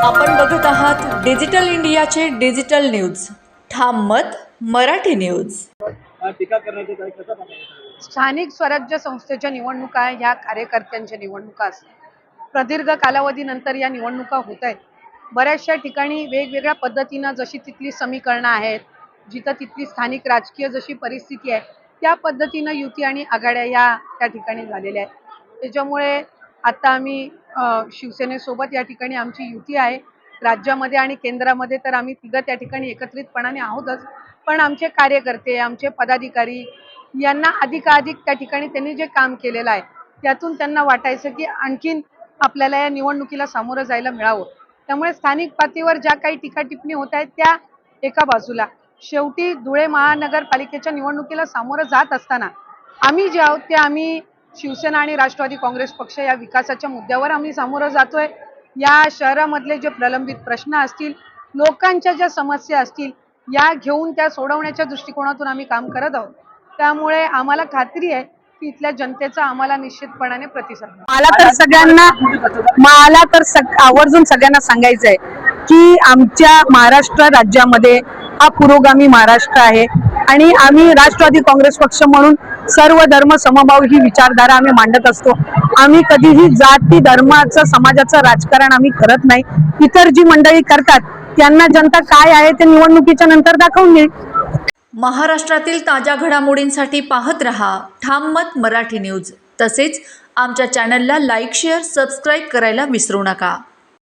आपण बघत आहात डिजिटल इंडियाचे डिजिटल न्यूज. ठाम मत मराठी न्यूज. स्थानिक स्वराज्य संस्थेच्या निवडणुका ह्या कार्यकर्त्यांच्या निवडणुका असतात. प्रदीर्घ कालावधीनंतर या निवडणुका होत आहेत. बऱ्याचशा ठिकाणी वेगवेगळ्या पद्धतीनं जशी तिथली समीकरणं आहेत, जिथं तिथली स्थानिक राजकीय जशी परिस्थिती आहे त्या पद्धतीनं युती आणि आघाड्या या त्या ठिकाणी झालेल्या आहेत. त्याच्यामुळे आता आम्ही शिवसेनेसोबत या ठिकाणी आमची युती आहे. राज्यामध्ये आणि केंद्रामध्ये तर आम्ही तिघं त्या ठिकाणी एकत्रितपणाने आहोतच, पण आमचे कार्यकर्ते, आमचे पदाधिकारी यांना अधिकाधिक त्या ठिकाणी त्यांनी जे काम केलेलं आहे त्यातून त्यांना वाटायचं की आणखीन आपल्याला या निवडणुकीला सामोरं जायला मिळावं. त्यामुळे स्थानिक पातळीवर ज्या काही टीका टिप्पणी होत आहेत त्या एका बाजूला, शेवटी धुळे महानगरपालिकेच्या निवडणुकीला सामोरं जात असताना आम्ही जे आहोत ते आम्ही शिवसेना आणि राष्ट्रवादी काँग्रेस पक्ष या विकासाच्या मुद्द्यावर आम्ही सामोरं जातोय. या शहरामधले जे प्रलंबित प्रश्न असतील, लोकांच्या ज्या समस्या असतील, या घेऊन त्या सोडवण्याच्या दृष्टिकोनातून आम्ही काम करत आहोत. त्यामुळे आम्हाला खात्री आहे की इथल्या जनतेचा आम्हाला निश्चितपणाने प्रतिसाद मिळेल. मला तर आवर्जून सगळ्यांना सांगायचं आहे की आमच्या महाराष्ट्र राज्यामध्ये हा पुरोगामी महाराष्ट्र आहे आणि आम्ही राष्ट्रवादी काँग्रेस पक्ष म्हणून सर्व धर्म समभाव ही विचारधारा आम्ही मांडत असतो. आम्ही कधीही जाती धर्माचं समाजाचं राजकारण आम्ही करत नाही. इतर जी मंडळी करतात त्यांना जनता काय आहे ते निवडणुकीच्या नंतर दाखवून देईल. महाराष्ट्रातील ताज्या घडामोडींसाठी पाहत रहा ठाम मत मराठी न्यूज. तसेच आमच्या चॅनलला लाईक, शेअर, सबस्क्राईब करायला विसरू नका.